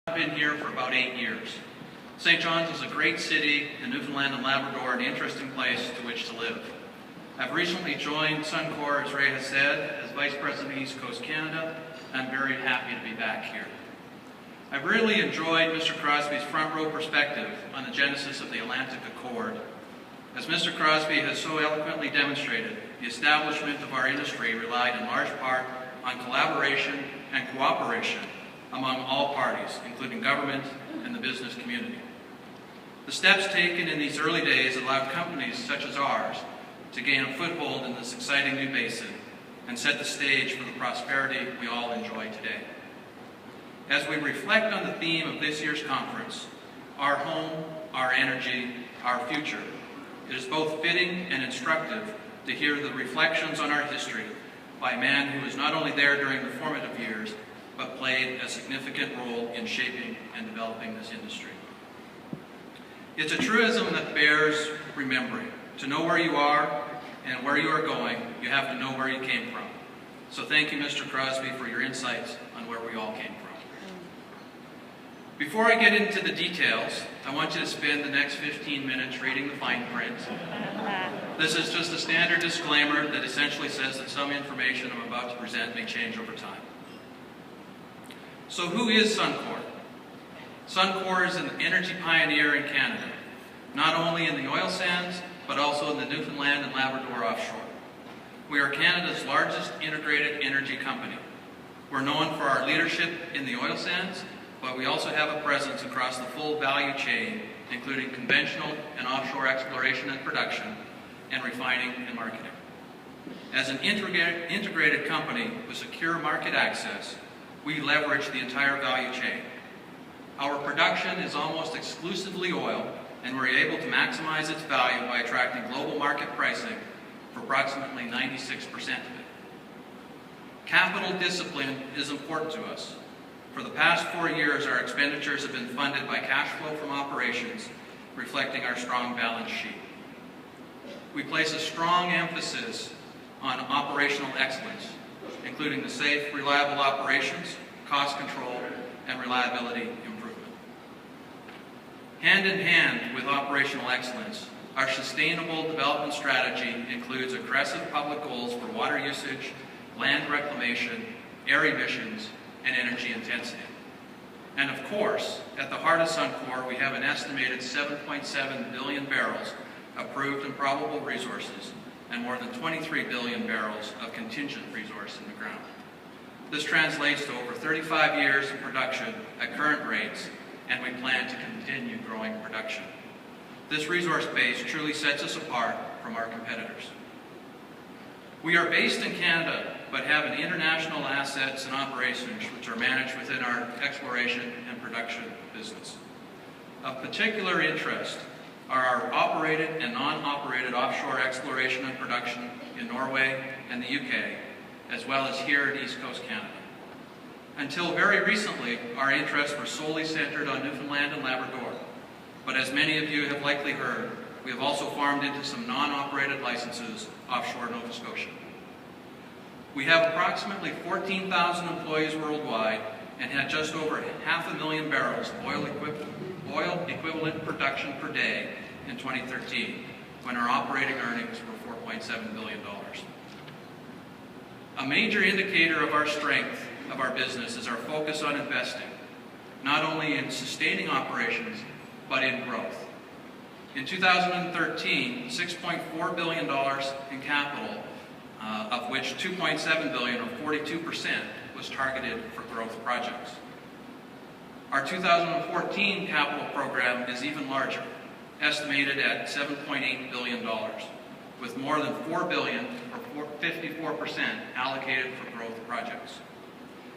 I've been here for about 8 years. St. John's is a great city in Newfoundland and Labrador, an interesting place to which to live. I've recently joined Suncor, as Ray has said, as Vice President of East Coast Canada. I'm very happy to be back here. I've really enjoyed Mr. Crosby's front row perspective on the genesis of the Atlantic Accord. As Mr. Crosby has so eloquently demonstrated, the establishment of our industry relied in large part on collaboration and cooperation among all parties, including government and the business community. The steps taken in these early days allowed companies such as ours to gain a foothold in this exciting new basin and set the stage for the prosperity we all enjoy today. As we reflect on the theme of this year's conference, our home, our energy, our future, it is both fitting and instructive to hear the reflections on our history by a man who was not only there during the formative years, but played a significant role in shaping and developing this industry. It's a truism that bears remembering. To know where you are and where you are going, you have to know where you came from. So thank you, Mr. Crosby, for your insights on where we all came from. Before I get into the details, I want you to spend the next 15 minutes reading the fine print. This is just a standard disclaimer that essentially says that some information I'm about to present may change over time. So who is Suncor? Suncor is an energy pioneer in Canada, not only in the oil sands, but also in the Newfoundland and Labrador offshore. We are Canada's largest integrated energy company. We're known for our leadership in the oil sands, but we also have a presence across the full value chain, including conventional and offshore exploration and production, and refining and marketing. As an integrated company with secure market access, we leverage the entire value chain. Our production is almost exclusively oil, and we're able to maximize its value by attracting global market pricing for approximately 96% of it. Capital discipline is important to us. For the past 4 years, our expenditures have been funded by cash flow from operations, reflecting our strong balance sheet. We place a strong emphasis on operational excellence, including the safe, reliable operations, cost control, and reliability improvement. Hand in hand with operational excellence, our sustainable development strategy includes aggressive public goals for water usage, land reclamation, air emissions, and energy intensity. And of course, at the heart of Suncor, we have an estimated 7.7 billion barrels of proved and probable resources and more than 23 billion barrels of contingent resource in the ground. This translates to over 35 years of production at current rates, and we plan to continue growing production. This resource base truly sets us apart from our competitors. We are based in Canada, but have an international assets and operations which are managed within our exploration and production business. Of particular interest are our operated and non-operated offshore exploration and production in Norway and the UK, as well as here in East Coast Canada. Until very recently, our interests were solely centered on Newfoundland and Labrador, but as many of you have likely heard, we have also farmed into some non-operated licenses offshore Nova Scotia. We have approximately 14,000 employees worldwide and had just over 500,000 barrels of oil equivalent production per day in 2013, when our operating earnings were $4.7 billion. A major indicator of our strength of our business is our focus on investing, not only in sustaining operations, but in growth. In 2013, $6.4 billion in capital, of which $2.7 billion, or 42%, was targeted for growth projects. Our 2014 capital program is even larger, estimated at $7.8 billion, with more than $4 billion, or 54%, allocated for growth projects.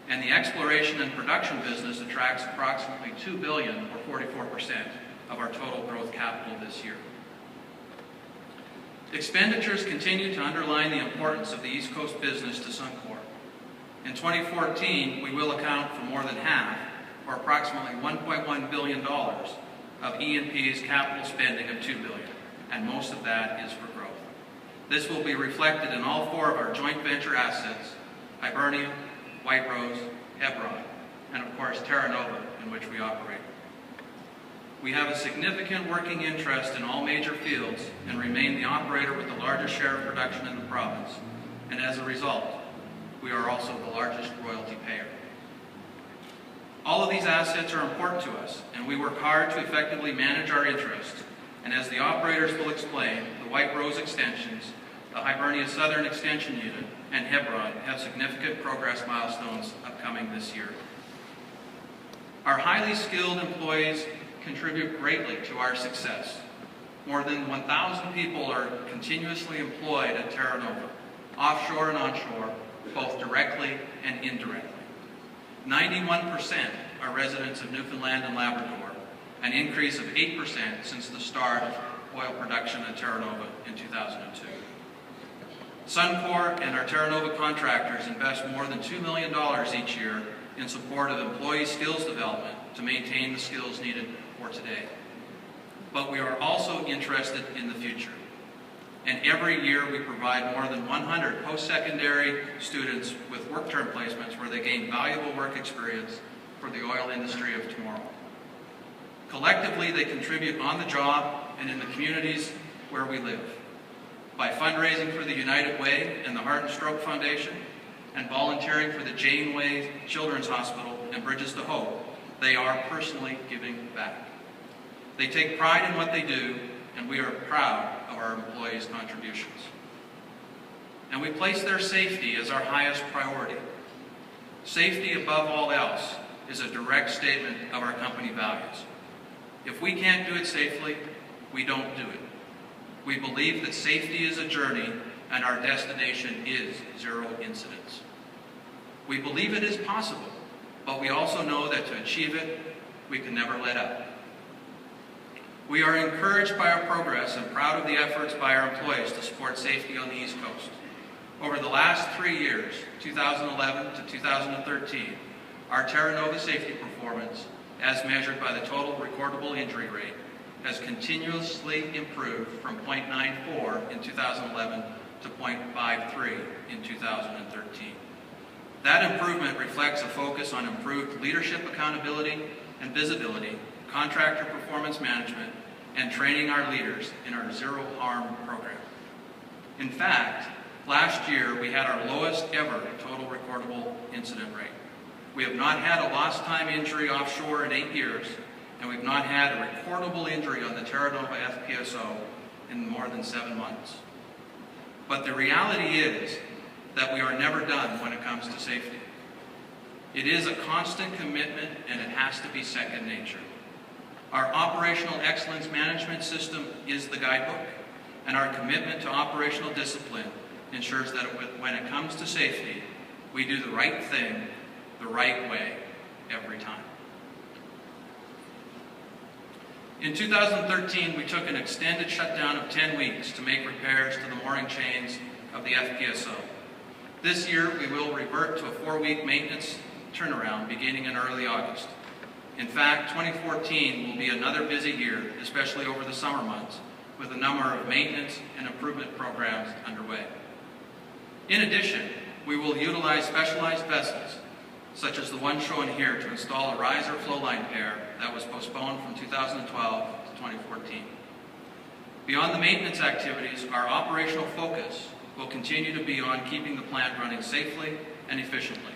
And the exploration and production business attracts approximately $2 billion, or 44%, of our total growth capital this year. Expenditures continue to underline the importance of the East Coast business to Suncor. In 2014, we will account for more than half, or approximately $1.1 billion, of E&P's capital spending of $2 billion, and most of that is for growth. This will be reflected in all 4 of our joint venture assets, Hibernia, White Rose, Hebron, and of course Terra Nova in which we operate. We have a significant working interest in all major fields and remain the operator with the largest share of production in the province. And as a result, we are also the largest royalty payer. All of these assets are important to us, and we work hard to effectively manage our interests. And as the operators will explain, the White Rose extensions, the Hibernia Southern Extension Unit, and Hebron have significant progress milestones upcoming this year. Our highly skilled employees contribute greatly to our success. More than 1,000 people are continuously employed at Terra Nova, offshore and onshore, both directly and indirectly. 91% are residents of Newfoundland and Labrador, an increase of 8% since the start of oil production at Terra Nova in 2002. Suncor and our Terra Nova contractors invest more than $2 million each year in support of employee skills development to maintain the skills needed for today. But we are also interested in the future. And every year we provide more than 100 post-secondary students with work term placements where they gain valuable work experience for the oil industry of tomorrow. Collectively, they contribute on the job and in the communities where we live. By fundraising for the United Way and the Heart and Stroke Foundation, and volunteering for the Janeway Children's Hospital and Bridges to Hope, they are personally giving back. They take pride in what they do, and we are proud of our employees' contributions. And we place their safety as our highest priority. Safety above all else is a direct statement of our company values. If we can't do it safely, we don't do it. We believe that safety is a journey and our destination is zero incidents. We believe it is possible, but we also know that to achieve it, we can never let up. We are encouraged by our progress and proud of the efforts by our employees to support safety on the East Coast. Over the last 3 years, 2011 to 2013, our Terra Nova safety performance, as measured by the total recordable injury rate, has continuously improved from 0.94 in 2011 to 0.53 in 2013. That improvement reflects a focus on improved leadership accountability and visibility, contractor performance management, and training our leaders in our Zero Harm program. In fact, last year we had our lowest ever total recordable incident rate. We have not had a lost time injury offshore in 8 years, and we've not had a recordable injury on the Terra Nova FPSO in more than 7 months. But the reality is that we are never done when it comes to safety. It is a constant commitment, and it has to be second nature. Our operational excellence management system is the guidebook, and our commitment to operational discipline ensures that when it comes to safety, we do the right thing the right way every time. In 2013, we took an extended shutdown of 10 weeks to make repairs to the mooring chains of the FPSO. This year, we will revert to a 4-week maintenance turnaround beginning in early August. In fact, 2014 will be another busy year, especially over the summer months, with a number of maintenance and improvement programs underway. In addition, we will utilize specialized vessels, such as the one shown here, to install a riser flowline pair that was postponed from 2012 to 2014. Beyond the maintenance activities, our operational focus will continue to be on keeping the plant running safely and efficiently.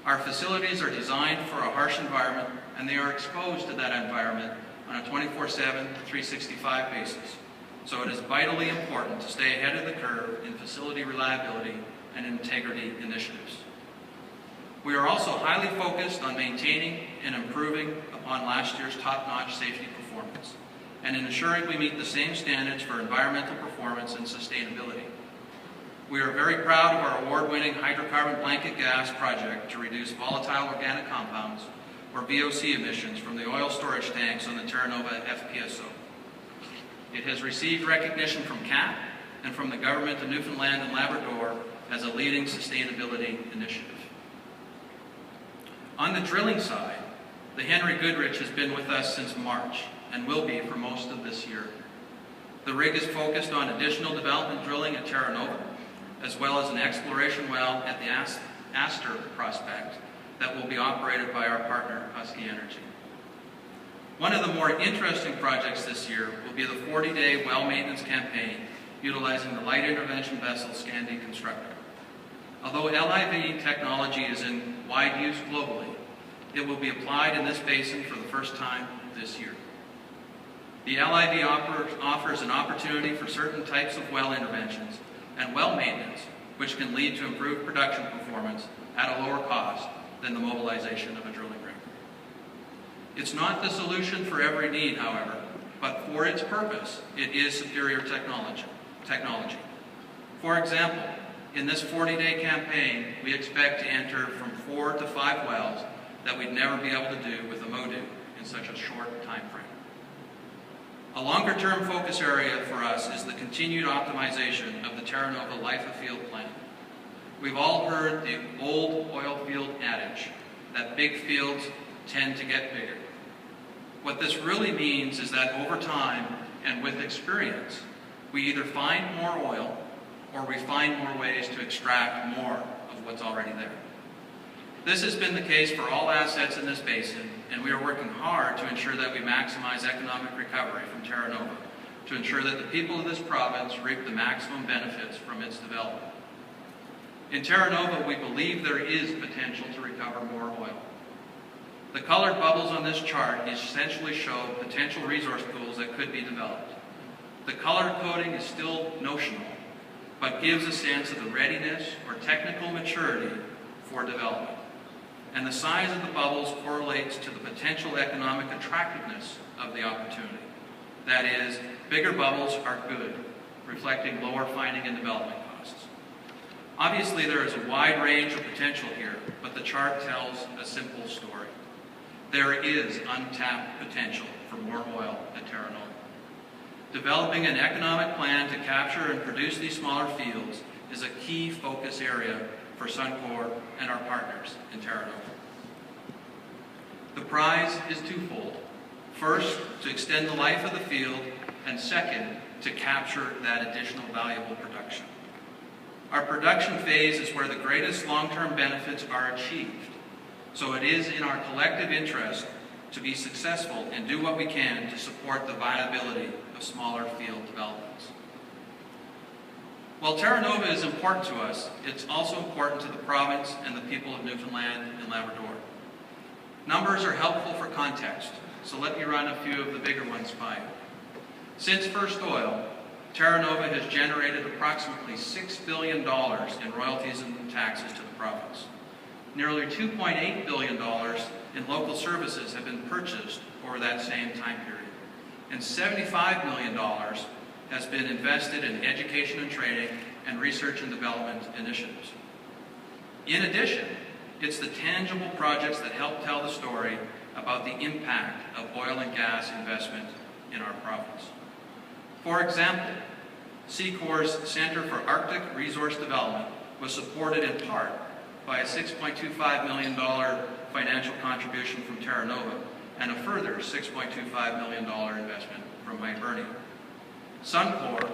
Our facilities are designed for a harsh environment, and they are exposed to that environment on a 24/7, 365 basis. So it is vitally important to stay ahead of the curve in facility reliability and integrity initiatives. We are also highly focused on maintaining and improving upon last year's top-notch safety performance, and ensuring we meet the same standards for environmental performance and sustainability. We are very proud of our award-winning hydrocarbon blanket gas project to reduce volatile organic compounds, or VOC emissions, from the oil storage tanks on the Terra Nova FPSO. It has received recognition from CAP and from the Government of Newfoundland and Labrador as a leading sustainability initiative. On the drilling side, the Henry Goodrich has been with us since March and will be for most of this year. The rig is focused on additional development drilling at Terra Nova, as well as an exploration well at the Astor prospect, that will be operated by our partner, Husky Energy. One of the more interesting projects this year will be the 40-day well maintenance campaign utilizing the light intervention vessel Scandi Constructor. Although LIV technology is in wide use globally, it will be applied in this basin for the first time this year. The LIV offers an opportunity for certain types of well interventions and well maintenance, which can lead to improved production performance at a lower cost than the mobilization of a drilling rig. It's not the solution for every need, however, but for its purpose, it is superior technology. For example, in this 40-day campaign, we expect to enter from 4 to 5 wells that we'd never be able to do with a MODU in such a short time frame. A longer-term focus area for us is the continued optimization of the Terra Nova Life of Field plan. We've all heard the old oil field adage that big fields tend to get bigger. What this really means is that over time and with experience, we either find more oil or we find more ways to extract more of what's already there. This has been the case for all assets in this basin, and we are working hard to ensure that we maximize economic recovery from Terra Nova to ensure that the people of this province reap the maximum benefits from its development. In Terra Nova, we believe there is potential to recover more oil. The colored bubbles on this chart essentially show potential resource pools that could be developed. The color coding is still notional, but gives a sense of the readiness or technical maturity for development. And the size of the bubbles correlates to the potential economic attractiveness of the opportunity. That is, bigger bubbles are good, reflecting lower finding and development costs. Obviously, there is a wide range of potential here, but the chart tells a simple story. There is untapped potential for more oil at Terra Nova. Developing an economic plan to capture and produce these smaller fields is a key focus area for Suncor and our partners in Terra Nova. The prize is twofold. First, to extend the life of the field, and second, to capture that additional valuable production. Our production phase is where the greatest long-term benefits are achieved, so it is in our collective interest to be successful and do what we can to support the viability of smaller field developments. While Terra Nova is important to us, it's also important to the province and the people of Newfoundland and Labrador. Numbers are helpful for context, so let me run a few of the bigger ones by you. Since first oil, Terra Nova has generated approximately $6 billion in royalties and taxes to the province. Nearly $2.8 billion in local services have been purchased over that same time period, and $75 million has been invested in education and training and research and development initiatives. In addition, it's the tangible projects that help tell the story about the impact of oil and gas investment in our province. For example, Seacor's Centre for Arctic Resource Development was supported in part by a $6.25 million financial contribution from Terra Nova and a further $6.25 million investment from Hibernia. Suncor,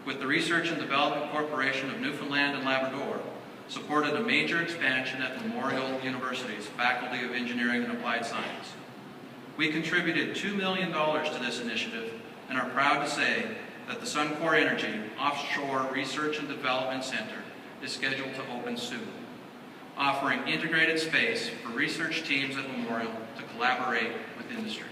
with the Research and Development Corporation of Newfoundland and Labrador, supported a major expansion at Memorial University's Faculty of Engineering and Applied Science. We contributed $2 million to this initiative and are proud to say that the Suncor Energy Offshore Research and Development Center is scheduled to open soon, offering integrated space for research teams at Memorial to collaborate with industry.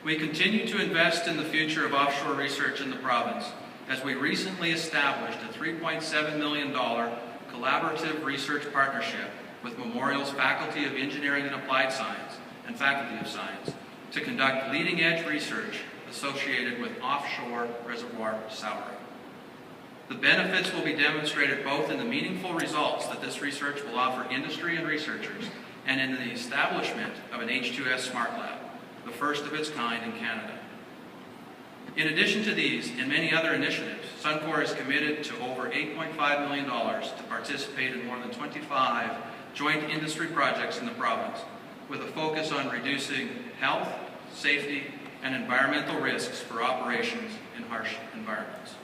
We continue to invest in the future of offshore research in the province as we recently established a $3.7 million collaborative research partnership with Memorial's Faculty of Engineering and Applied Science and Faculty of Science to conduct leading-edge research associated with offshore reservoir souring. The benefits will be demonstrated both in the meaningful results that this research will offer industry and researchers and in the establishment of an H2S Smart Lab, the first of its kind in Canada. In addition to these and many other initiatives, Suncor is committed to over $8.5 million to participate in more than 25 joint industry projects in the province, with a focus on reducing health, safety, and environmental risks for operations in harsh environments.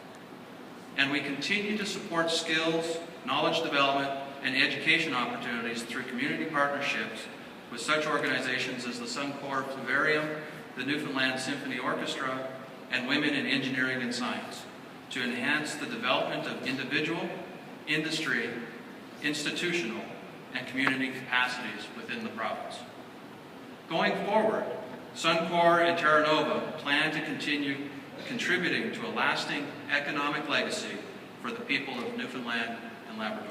And we continue to support skills, knowledge development, and education opportunities through community partnerships with such organizations as the Suncor Fluvarium, the Newfoundland Symphony Orchestra, and Women in Engineering and Science to enhance the development of individual, industry, institutional, and community capacities within the province. Going forward, Suncor and Terra Nova plan to continue contributing to a lasting economic legacy for the people of Newfoundland and Labrador.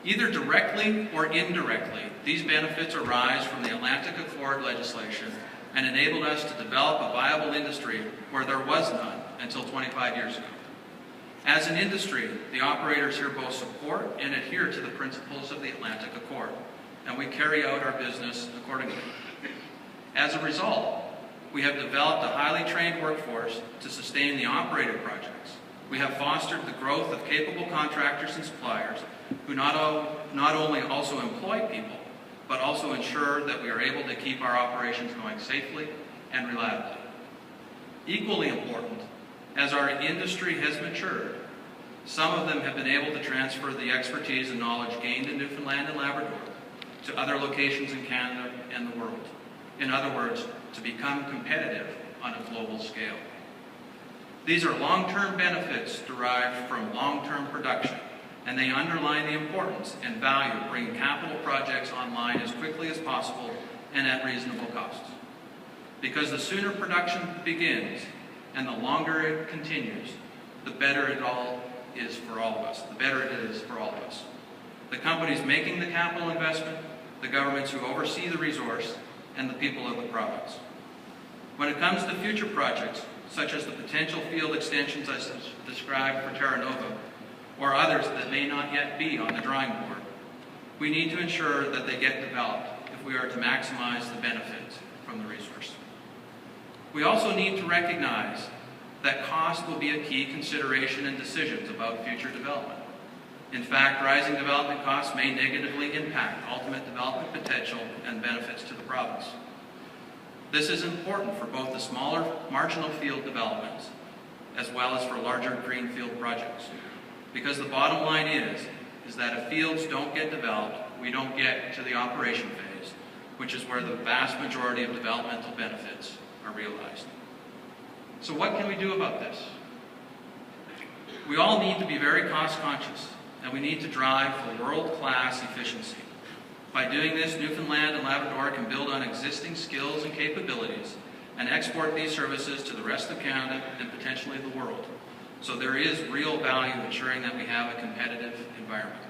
Either directly or indirectly, these benefits arise from the Atlantic Accord legislation and enabled us to develop a viable industry where there was none until 25 years ago. As an industry, the operators here both support and adhere to the principles of the Atlantic Accord, and we carry out our business accordingly. As a result, we have developed a highly trained workforce to sustain the operated projects. We have fostered the growth of capable contractors and suppliers who not only also employ people, but also ensure that we are able to keep our operations going safely and reliably. Equally important, as our industry has matured, some of them have been able to transfer the expertise and knowledge gained in Newfoundland and Labrador to other locations in Canada and the world. In other words, to become competitive on a global scale. These are long-term benefits derived from long-term production, and they underline the importance and value of bringing capital projects online as quickly as possible and at reasonable costs. Because the sooner production begins and the longer it continues, the better it is for all of us. The better it is for all of us. The companies making the capital investment, the governments who oversee the resource, and the people of the province. When it comes to future projects, such as the potential field extensions I described for Terra Nova, or others that may not yet be on the drawing board, we need to ensure that they get developed if we are to maximize the benefits from the resource. We also need to recognize that cost will be a key consideration in decisions about future development. In fact, rising development costs may negatively impact ultimate development potential and benefits to the province. This is important for both the smaller marginal field developments as well as for larger greenfield projects. Because the bottom line is that if fields don't get developed, we don't get to the operation phase, which is where the vast majority of developmental benefits are realized. So what can we do about this? We all need to be very cost conscious, and we need to drive for world-class efficiency. By doing this, Newfoundland and Labrador can build on existing skills and capabilities and export these services to the rest of Canada and potentially the world. So there is real value ensuring that we have a competitive environment.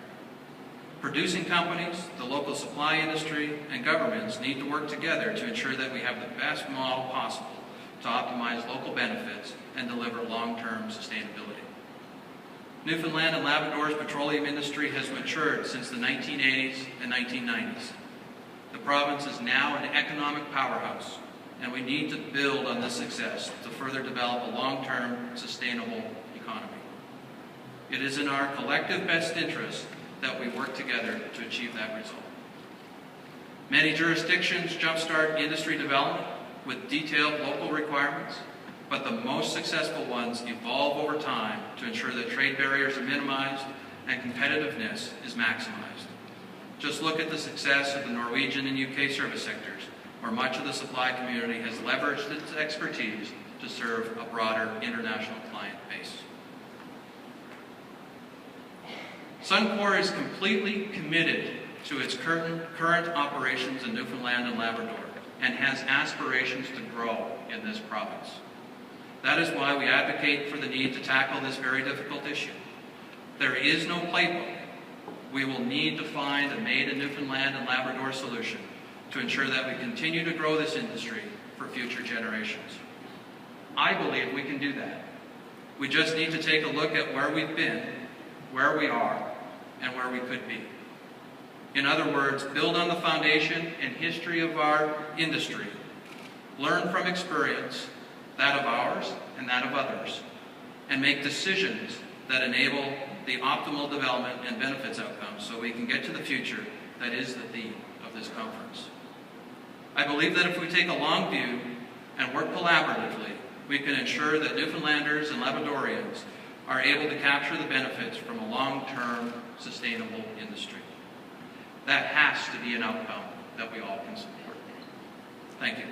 Producing companies, the local supply industry, and governments need to work together to ensure that we have the best model possible to optimize local benefits and deliver long-term sustainability. Newfoundland and Labrador's petroleum industry has matured since the 1980s and 1990s. The province is now an economic powerhouse, and we need to build on this success to further develop a long-term, sustainable economy. It is in our collective best interest that we work together to achieve that result. Many jurisdictions jumpstart industry development with detailed local requirements, but the most successful ones evolve over time to ensure that trade barriers are minimized and competitiveness is maximized. Just look at the success of the Norwegian and UK service sectors, where much of the supply community has leveraged its expertise to serve a broader international client base. Suncor is completely committed to its current operations in Newfoundland and Labrador and has aspirations to grow in this province. That is why we advocate for the need to tackle this very difficult issue. There is no playbook. We will need to find a made in Newfoundland and Labrador solution to ensure that we continue to grow this industry for future generations. I believe we can do that. We just need to take a look at where we've been, where we are, and where we could be. In other words, build on the foundation and history of our industry, learn from experience, that of ours and that of others, and make decisions that enable the optimal development and benefits outcomes so we can get to the future that is the theme of this conference. I believe that if we take a long view and work collaboratively, we can ensure that Newfoundlanders and Labradorians are able to capture the benefits from a long-term sustainable industry. That has to be an outcome that we all can support. Thank you.